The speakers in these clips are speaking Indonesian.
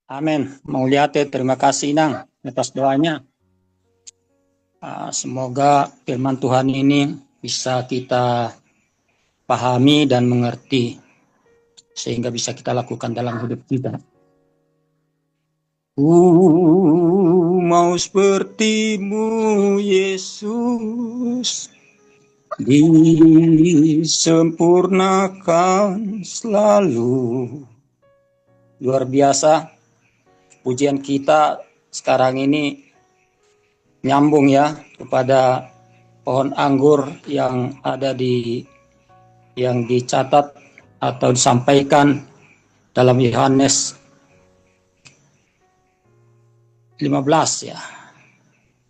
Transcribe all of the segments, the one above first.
Amin. Mauliate, terima kasih Nang atas doanya. Semoga firman Tuhan ini bisa kita pahami dan mengerti sehingga bisa kita lakukan dalam hidup kita. Mau sepertimu Yesus, disempurnakan selalu. Luar biasa. Pujian kita sekarang ini nyambung ya kepada pohon anggur yang ada yang dicatat atau disampaikan dalam Yohanes 15 ya,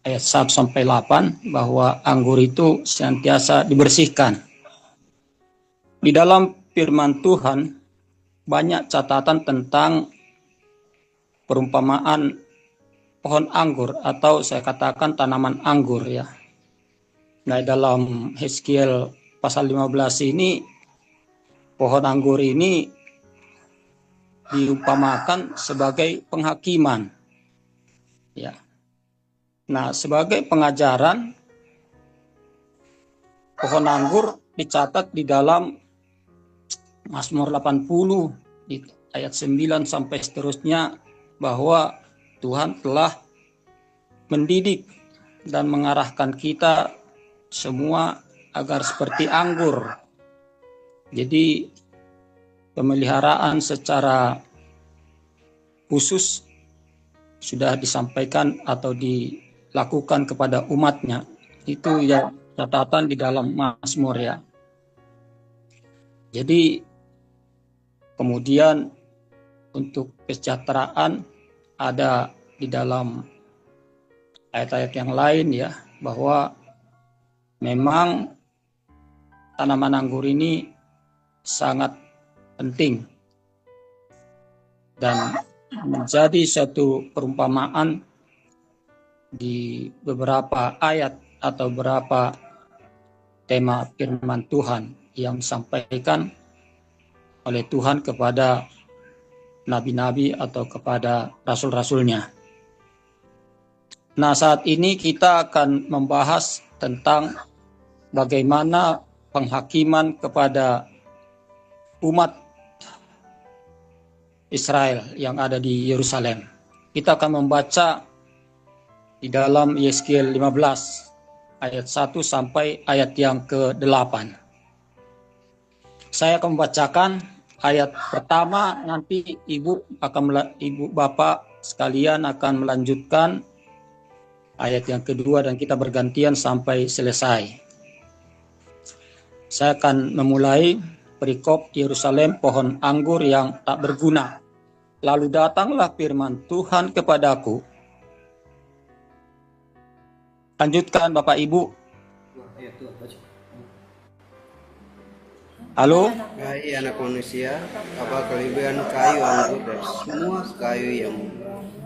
ayat 1 sampai 8, bahwa anggur itu senantiasa dibersihkan. Di dalam firman Tuhan banyak catatan tentang perumpamaan pohon anggur atau saya katakan tanaman anggur ya. Nah, dalam Hezkiel pasal 15 ini pohon anggur ini diumpamakan sebagai penghakiman. Ya. Nah, sebagai pengajaran pohon anggur dicatat di dalam Mazmur 80 di ayat 9 sampai seterusnya, bahwa Tuhan telah mendidik dan mengarahkan kita semua agar seperti anggur. Jadi pemeliharaan secara khusus sudah disampaikan atau dilakukan kepada umatnya. Itu ya catatan di dalam Mazmur ya. Jadi kemudian untuk kesejahteraan ada di dalam ayat-ayat yang lain ya, bahwa memang tanaman anggur ini sangat penting dan menjadi satu perumpamaan di beberapa ayat atau beberapa tema firman Tuhan yang disampaikan oleh Tuhan kepada nabi-nabi atau kepada rasul-rasulnya. Nah, saat ini kita akan membahas tentang bagaimana penghakiman kepada umat Israel yang ada di Yerusalem. Kita akan membaca di dalam Yezkiel 15 ayat 1 sampai ayat yang ke-8. Saya akan membacakan ayat pertama, nanti ibu bapak sekalian akan melanjutkan ayat yang kedua dan kita bergantian sampai selesai. Saya akan memulai perikop Yerusalem, pohon anggur yang tak berguna. Lalu datanglah firman Tuhan kepadaku. Lanjutkan Bapak Ibu. Halo? Hai anak manusia, apa kelebihan kayu anggur dari semua kayu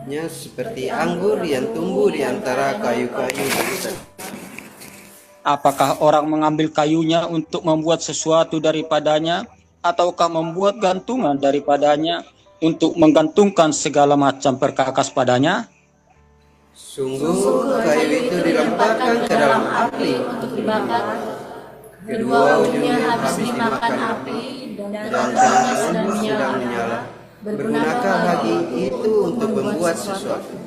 yang seperti anggur yang tumbuh di antara kayu-kayu besar? Apakah orang mengambil kayunya untuk membuat sesuatu daripadanya, ataukah membuat gantungan daripadanya untuk menggantungkan segala macam perkakas padanya? Sungguh kayu itu dilemparkan ke dalam api untuk dibakar. Kedua ujungnya habis dimakan api dan tangannya sedang menyala. Bergunakah lagi itu untuk membuat sesuatu?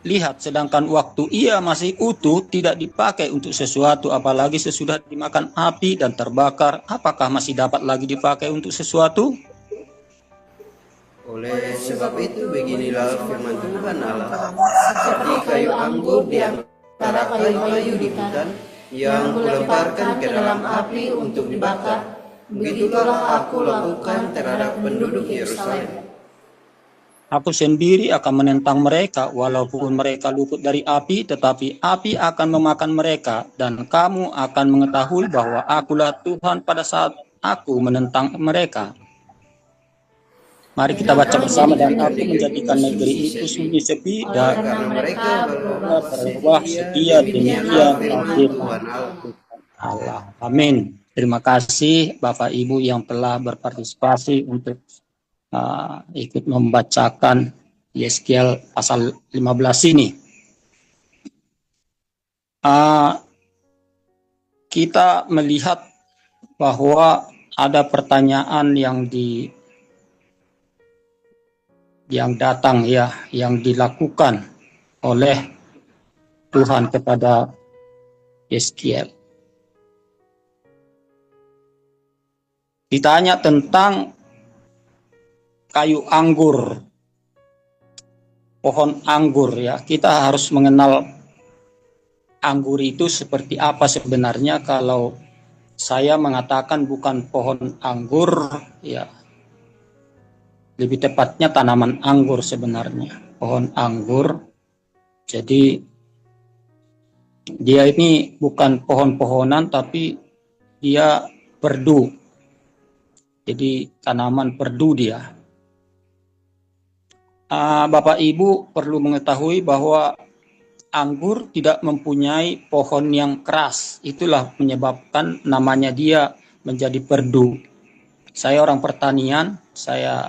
Lihat, sedangkan waktu ia masih utuh tidak dipakai untuk sesuatu, apalagi sesudah dimakan api dan terbakar, apakah masih dapat lagi dipakai untuk sesuatu? Oleh sebab itu beginilah firman Tuhan Allah, seperti kayu anggur di antara kayu-kayu di hutan yang kulemparkan ke dalam api untuk dibakar, begitulah aku lakukan terhadap penduduk Yerusalem. Aku sendiri akan menentang mereka, walaupun mereka luput dari api, tetapi api akan memakan mereka, dan kamu akan mengetahui bahwa akulah Tuhan pada saat aku menentang mereka. Mari kita baca bersama. Dan aku menjadikan negeri itu sunyi sepi, dan Karena mereka berubah setia demikian firman Allah. Amin. Terima kasih Bapak Ibu yang telah berpartisipasi untuk ikut membacakan Yeskiel pasal 15 ini. Kita melihat bahwa ada pertanyaan yang datang ya, yang dilakukan oleh Tuhan kepada Yeskiel. Ditanya tentang kayu anggur, pohon anggur ya. Kita harus mengenal anggur itu seperti apa sebenarnya. Kalau saya mengatakan bukan pohon anggur ya, lebih tepatnya tanaman anggur sebenarnya, pohon anggur. Jadi dia ini bukan pohon-pohonan, tapi dia perdu. Jadi tanaman perdu dia. Bapak Ibu perlu mengetahui bahwa anggur tidak mempunyai pohon yang keras. Itulah menyebabkan namanya dia menjadi perdu. Saya orang pertanian, saya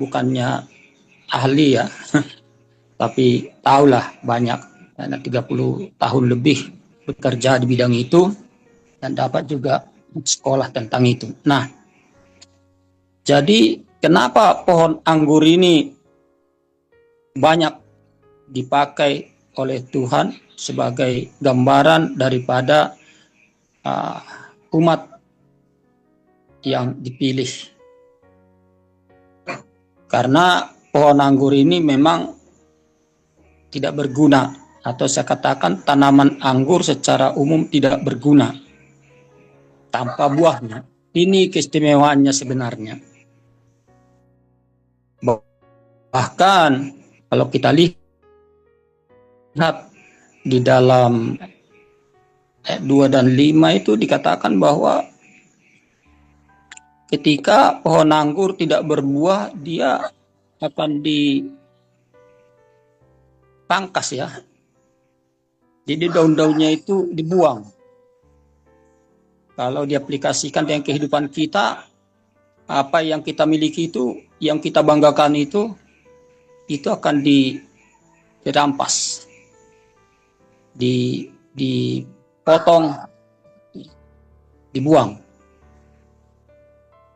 bukannya ahli ya, tapi tahulah banyak, karena 30 tahun lebih bekerja di bidang itu dan dapat juga sekolah tentang itu. Nah, jadi kenapa pohon anggur ini banyak dipakai oleh Tuhan sebagai gambaran daripada umat yang dipilih? Karena pohon anggur ini memang tidak berguna, atau saya katakan tanaman anggur secara umum tidak berguna tanpa buahnya. Ini keistimewaannya sebenarnya. Bahkan kalau kita lihat di dalam ayat 2 dan 5 itu dikatakan bahwa ketika pohon anggur tidak berbuah, dia akan dipangkas ya. Jadi daun-daunnya itu dibuang. Kalau diaplikasikan dengan kehidupan kita, apa yang kita miliki itu, yang kita banggakan itu akan dirampas, dipotong, dibuang.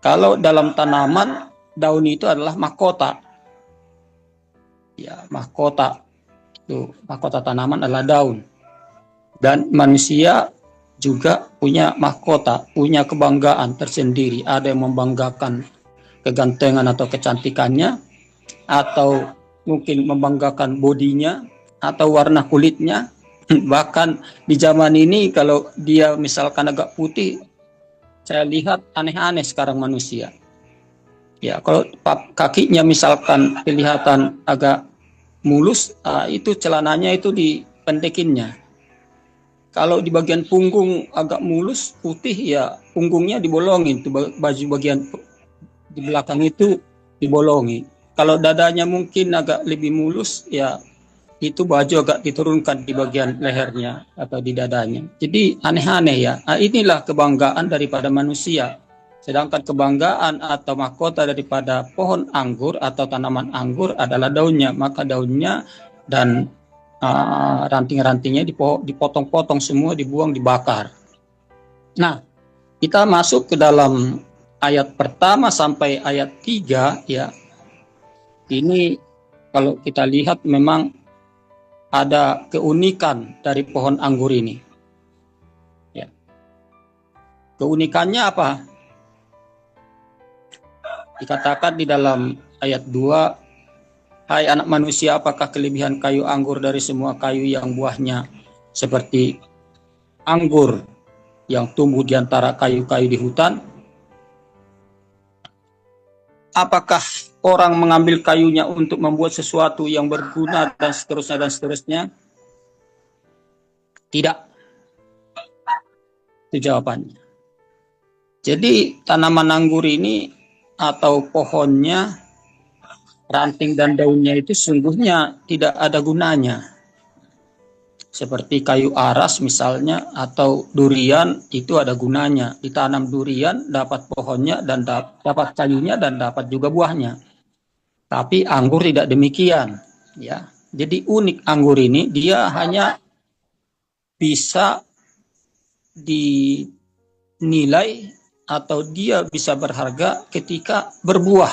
Kalau dalam tanaman, daun itu adalah mahkota. Ya, mahkota. Itu mahkota tanaman adalah daun. Dan manusia juga punya mahkota, punya kebanggaan tersendiri. Ada yang membanggakan kegantengan atau kecantikannya, atau mungkin membanggakan bodinya atau warna kulitnya. Bahkan di zaman ini kalau dia misalkan agak putih, saya lihat aneh-aneh sekarang manusia. Ya, kalau kakinya misalkan kelihatan agak mulus, itu celananya itu dipendekinnya. Kalau di bagian punggung agak mulus, putih, ya punggungnya dibolongin, itu baju bagian di belakang itu dibolongi. Kalau dadanya mungkin agak lebih mulus, ya itu baju agak diturunkan di bagian lehernya atau di dadanya. Jadi aneh-aneh ya. Nah, inilah kebanggaan daripada manusia. Sedangkan kebanggaan atau mahkota daripada pohon anggur atau tanaman anggur adalah daunnya. Maka daunnya dan ranting-rantingnya dipotong-potong semua, dibuang, dibakar. Nah, kita masuk ke dalam ayat pertama sampai ayat 3 ya. Ini kalau kita lihat memang ada keunikan dari pohon anggur ini. Ya. Keunikannya apa? Dikatakan di dalam ayat 2, hai anak manusia, apakah kelebihan kayu anggur dari semua kayu yang buahnya seperti anggur yang tumbuh di antara kayu-kayu di hutan? Apakah orang mengambil kayunya untuk membuat sesuatu yang berguna dan seterusnya dan seterusnya? Tidak. Itu jawabannya. Jadi tanaman anggur ini atau pohonnya, ranting dan daunnya itu sungguhnya tidak ada gunanya. Seperti kayu aras misalnya, atau durian, itu ada gunanya. Ditanam durian, dapat pohonnya dan dapat kayunya dan dapat juga buahnya. Tapi anggur tidak demikian, ya. Jadi unik anggur ini, dia hanya bisa dinilai atau dia bisa berharga ketika berbuah.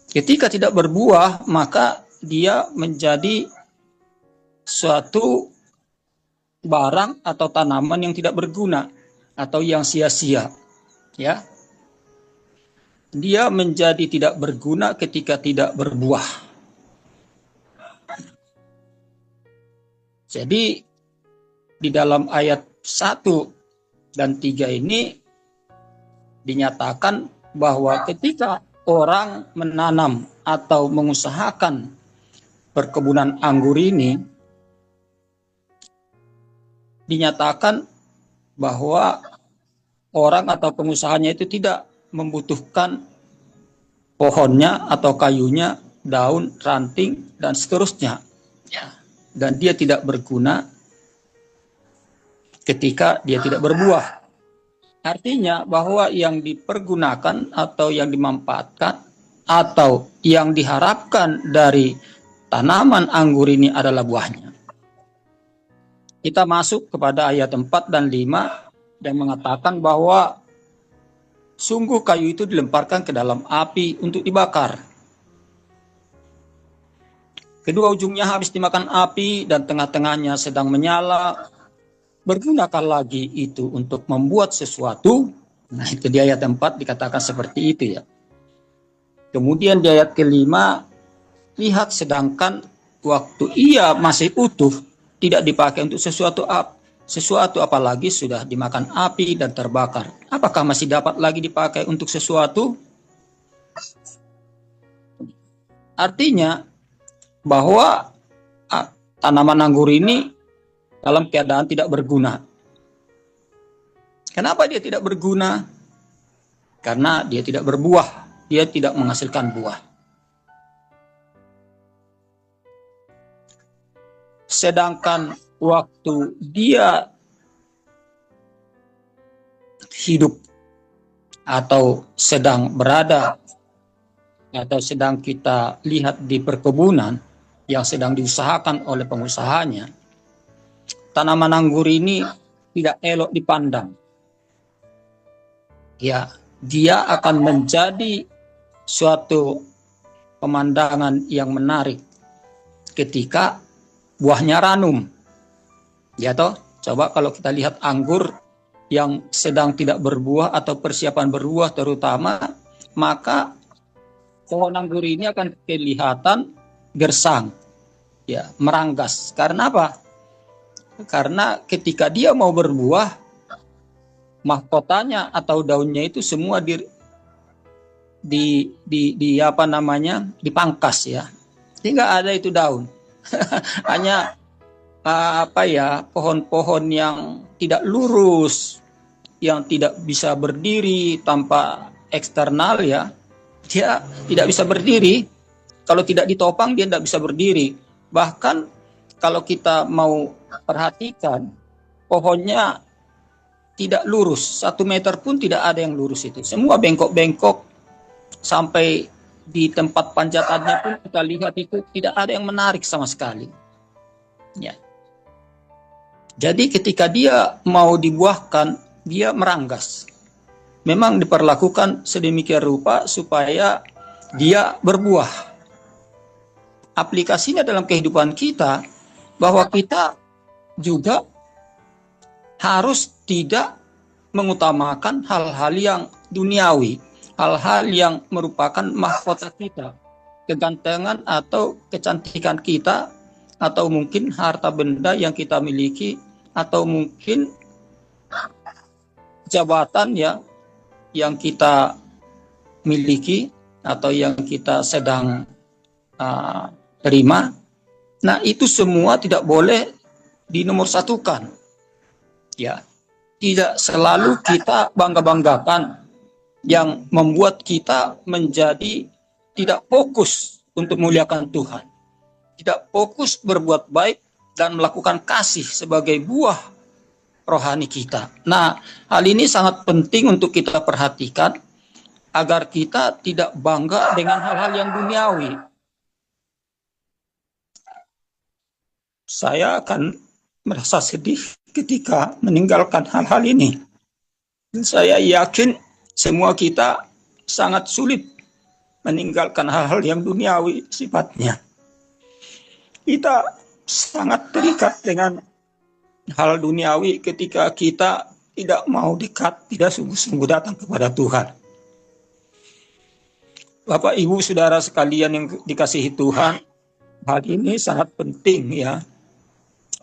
Ketika tidak berbuah, maka dia menjadi suatu barang atau tanaman yang tidak berguna atau yang sia-sia, ya. Dia menjadi tidak berguna ketika tidak berbuah. Jadi di dalam ayat 1 dan 3 ini dinyatakan bahwa ketika orang menanam atau mengusahakan perkebunan anggur ini, dinyatakan bahwa orang atau pengusahanya itu tidak membutuhkan pohonnya atau kayunya, daun, ranting, dan seterusnya. Dan dia tidak berguna ketika dia tidak berbuah. Artinya bahwa yang dipergunakan atau yang dimanfaatkan atau yang diharapkan dari tanaman anggur ini adalah buahnya. Kita masuk kepada ayat 4 dan 5 yang mengatakan bahwa sungguh kayu itu dilemparkan ke dalam api untuk dibakar. Kedua ujungnya habis dimakan api dan tengah-tengahnya sedang menyala. Bergunakah lagi itu untuk membuat sesuatu? Nah, itu di ayat 4 dikatakan seperti itu, ya. Kemudian di ayat kelima, lihat sedangkan waktu ia masih utuh tidak dipakai untuk sesuatu apalagi sudah dimakan api dan terbakar. Apakah masih dapat lagi dipakai untuk sesuatu? Artinya bahwa tanaman anggur ini dalam keadaan tidak berguna. Kenapa dia tidak berguna? Karena dia tidak berbuah, dia tidak menghasilkan buah. Sedangkan waktu dia hidup atau sedang berada atau sedang kita lihat di perkebunan yang sedang diusahakan oleh pengusahanya, tanaman anggur ini tidak elok dipandang. Ya, dia akan menjadi suatu pemandangan yang menarik ketika buahnya ranum. Ya toh, coba kalau kita lihat anggur yang sedang tidak berbuah atau persiapan berbuah terutama, maka pohon anggur ini akan kelihatan gersang, ya, meranggas. Karena apa? Karena ketika dia mau berbuah, mahkotanya atau daunnya itu semua dipangkas, ya. Sehingga ada itu daun. Hanya pohon-pohon yang tidak lurus, yang tidak bisa berdiri tanpa eksternal, ya, dia tidak bisa berdiri. Kalau tidak ditopang dia tidak bisa berdiri. Bahkan kalau kita mau perhatikan, pohonnya tidak lurus, 1 meter pun tidak ada yang lurus itu. Semua bengkok-bengkok, sampai di tempat panjatannya pun kita lihat itu tidak ada yang menarik sama sekali. Ya. Jadi ketika dia mau dibuahkan, dia meranggas. Memang diperlakukan sedemikian rupa supaya dia berbuah. Aplikasinya dalam kehidupan kita, bahwa kita juga harus tidak mengutamakan hal-hal yang duniawi, hal-hal yang merupakan mahkota kita, kegantengan atau kecantikan kita, atau mungkin harta benda yang kita miliki, atau mungkin jabatan yang kita miliki atau yang kita sedang terima. Nah, itu semua tidak boleh dinomorsatukan. Ya, tidak selalu kita bangga-banggakan yang membuat kita menjadi tidak fokus untuk memuliakan Tuhan, tidak fokus berbuat baik dan melakukan kasih sebagai buah rohani kita. Nah, hal ini sangat penting untuk kita perhatikan agar kita tidak bangga dengan hal-hal yang duniawi. Saya akan merasa sedih ketika meninggalkan hal-hal ini. Saya yakin semua kita sangat sulit meninggalkan hal-hal yang duniawi sifatnya. Kita sangat terikat dengan hal duniawi ketika kita tidak mau dekat, tidak sungguh-sungguh datang kepada Tuhan. Bapak, Ibu, Saudara sekalian yang dikasihi Tuhan, hal ini sangat penting ya,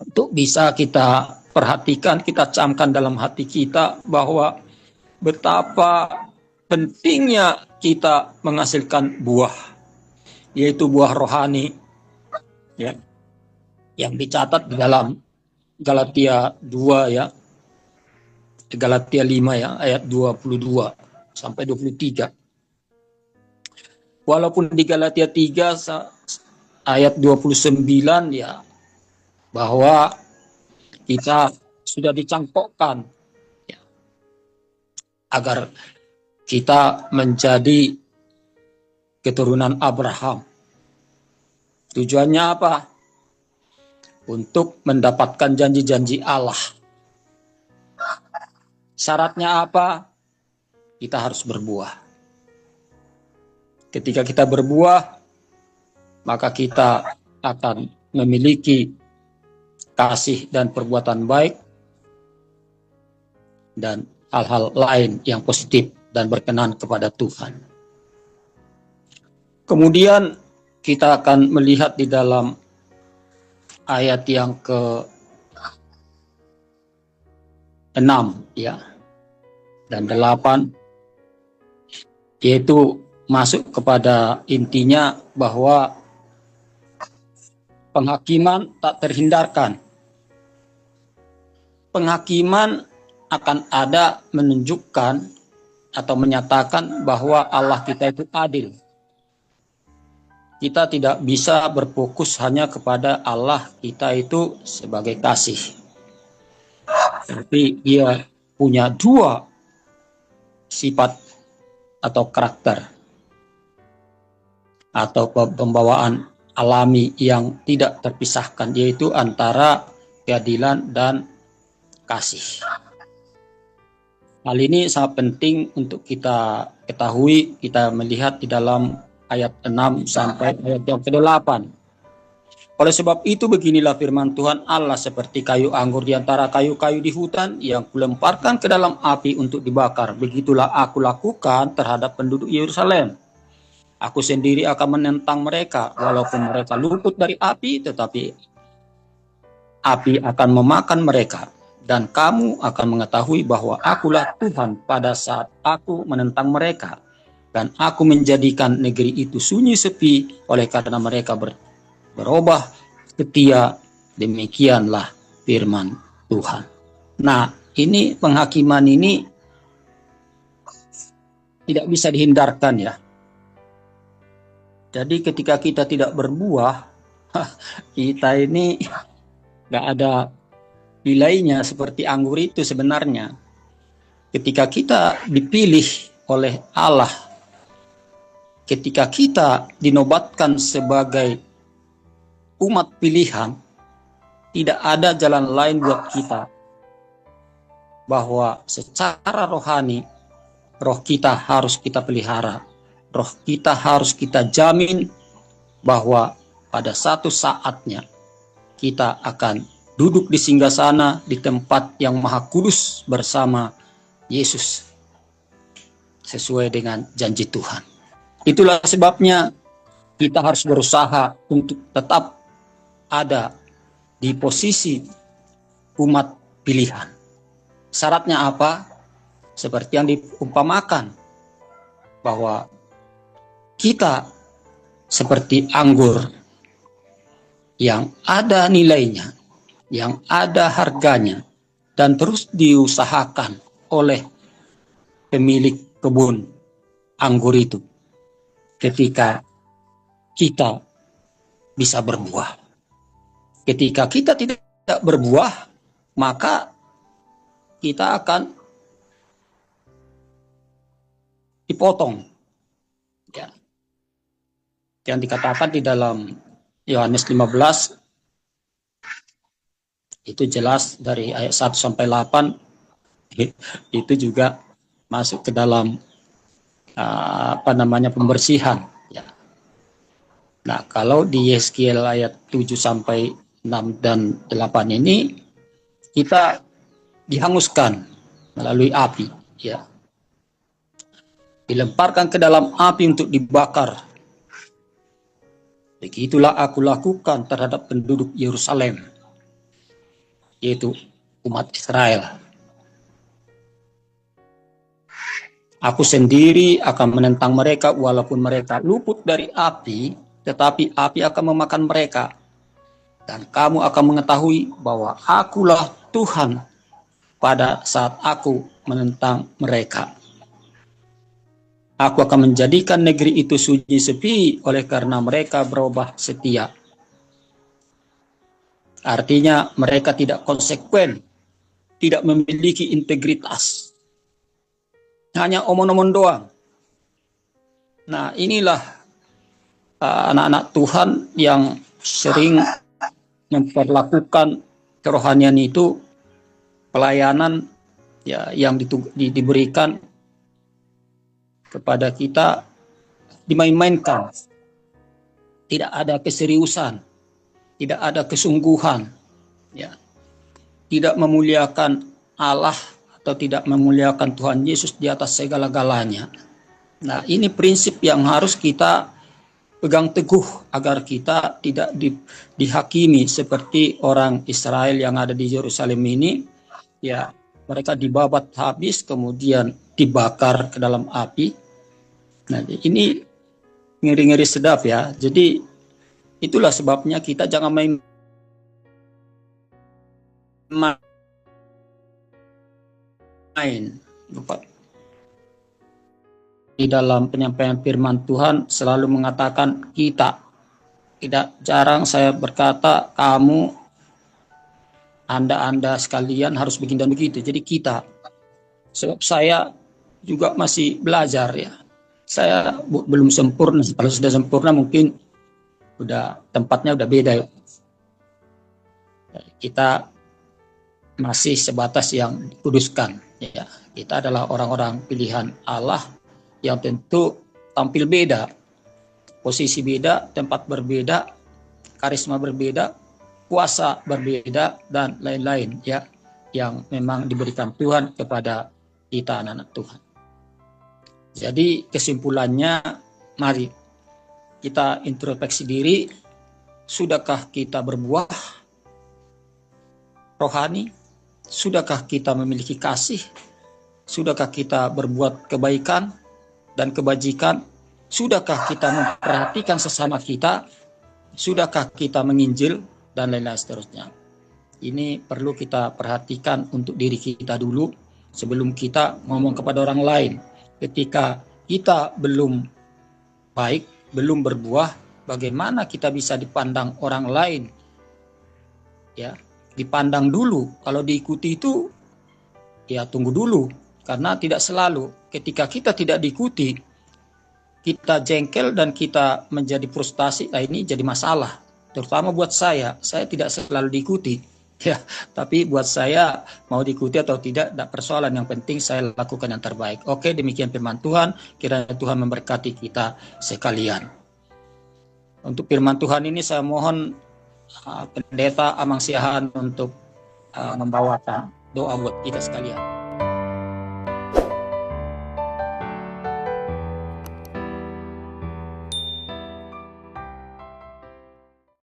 untuk bisa kita perhatikan, kita camkan dalam hati kita bahwa betapa pentingnya kita menghasilkan buah, yaitu buah rohani ya, yang dicatat di dalam Galatia 2 ya, Galatia 5 ya, ayat 22 sampai 23. Walaupun di Galatia 3 ayat 29 ya, bahwa kita sudah dicangkokkan ya, agar kita menjadi keturunan Abraham. Tujuannya apa? Untuk mendapatkan janji-janji Allah. Syaratnya apa? Kita harus berbuah. Ketika kita berbuah, maka kita akan memiliki kasih dan perbuatan baik dan hal-hal lain yang positif dan berkenan kepada Tuhan. Kemudian kita akan melihat di dalam ayat yang ke-6 ya dan 8, yaitu masuk kepada intinya bahwa penghakiman tak terhindarkan. Penghakiman akan ada menunjukkan atau menyatakan bahwa Allah kita itu adil. Kita tidak bisa berfokus hanya kepada Allah kita itu sebagai kasih. Tapi dia punya dua sifat atau karakter atau pembawaan alami yang tidak terpisahkan, yaitu antara keadilan dan kasih. Hal ini sangat penting untuk kita ketahui, kita melihat di dalam ayat 6 sampai ayat yang ke-8. Oleh sebab itu beginilah firman Tuhan Allah, seperti kayu anggur di antara kayu-kayu di hutan yang kulemparkan ke dalam api untuk dibakar, begitulah aku lakukan terhadap penduduk Yerusalem. Aku sendiri akan menentang mereka, walaupun mereka luput dari api, tetapi api akan memakan mereka. Dan kamu akan mengetahui bahwa akulah Tuhan pada saat aku menentang mereka. Dan aku menjadikan negeri itu sunyi sepi oleh karena mereka berubah setia. Demikianlah firman Tuhan. Nah, ini penghakiman ini tidak bisa dihindarkan ya. Jadi ketika kita tidak berbuah, kita ini nggak ada nilainya seperti anggur itu sebenarnya. Ketika kita dipilih oleh Allah, ketika kita dinobatkan sebagai umat pilihan, tidak ada jalan lain buat kita bahwa secara rohani, roh kita harus kita pelihara. Roh kita harus kita jamin bahwa pada satu saatnya kita akan duduk di singgasana di tempat yang maha kudus bersama Yesus sesuai dengan janji Tuhan. Itulah sebabnya kita harus berusaha untuk tetap ada di posisi umat pilihan. Syaratnya apa? Seperti yang diumpamakan bahwa kita seperti anggur yang ada nilainya, yang ada harganya, dan terus diusahakan oleh pemilik kebun anggur itu ketika kita bisa berbuah. Ketika kita tidak berbuah, maka kita akan dipotong. Ya. Yang dikatakan di dalam Yohanes 15 itu jelas dari ayat 1 sampai 8 itu juga masuk ke dalam pembersihan. Ya. Nah, kalau di Yeskiel ayat 7 sampai 6 dan 8 ini kita dihanguskan melalui api, ya. Dilemparkan ke dalam api untuk dibakar. Begitulah aku lakukan terhadap penduduk Yerusalem, yaitu umat Israel. Aku sendiri akan menentang mereka walaupun mereka luput dari api, tetapi api akan memakan mereka. Dan kamu akan mengetahui bahwa akulah Tuhan pada saat aku menentang mereka. Aku akan menjadikan negeri itu sunyi sepi oleh karena mereka berubah setia. Artinya mereka tidak konsekuen, tidak memiliki integritas. Hanya omong-omong doang. Nah, inilah anak-anak Tuhan yang sering memperlakukan kerohanian itu, pelayanan ya yang diberikan kepada kita dimain-mainkan. Tidak ada keseriusan, tidak ada kesungguhan, ya. Tidak memuliakan Allah atau tidak memuliakan Tuhan Yesus di atas segala-galanya. Nah, ini prinsip yang harus kita pegang teguh agar kita tidak dihakimi seperti orang Israel yang ada di Yerusalem ini. Ya, mereka dibabat habis kemudian dibakar ke dalam api. Nah, ini ngeri-ngeri sedap ya. Jadi itulah sebabnya kita jangan main di dalam penyampaian firman Tuhan selalu mengatakan kita. Tidak jarang saya berkata kamu, Anda sekalian harus begini dan begitu. Jadi kita. Sebab saya juga masih belajar ya. Saya belum sempurna. Kalau sudah sempurna mungkin tempatnya udah beda. Kita masih sebatas yang dikuduskan. Ya. Kita adalah orang-orang pilihan Allah yang tentu tampil beda, posisi beda, tempat berbeda, karisma berbeda, kuasa berbeda, dan lain-lain ya, yang memang diberikan Tuhan kepada kita anak-anak Tuhan. Jadi kesimpulannya, mari kita introspeksi diri, sudahkah kita berbuah rohani? Sudahkah kita memiliki kasih? Sudahkah kita berbuat kebaikan dan kebajikan? Sudahkah kita memperhatikan sesama kita? Sudahkah kita menginjil? Dan lain-lain seterusnya. Ini perlu kita perhatikan untuk diri kita dulu sebelum kita ngomong kepada orang lain. Ketika kita belum baik, belum berbuah, bagaimana kita bisa dipandang orang lain? Ya, dipandang dulu. Kalau diikuti itu, ya tunggu dulu. Karena tidak selalu ketika kita tidak diikuti, kita jengkel dan kita menjadi frustasi, nah ini jadi masalah. Terutama buat saya tidak selalu diikuti. Ya, tapi buat saya mau diikuti atau tidak persoalan. Yang penting saya lakukan yang terbaik. Oke, demikian firman Tuhan. Kiranya Tuhan memberkati kita sekalian. Untuk firman Tuhan ini saya mohon Pendeta Amang Siahaan untuk membawakan doa buat kita sekalian.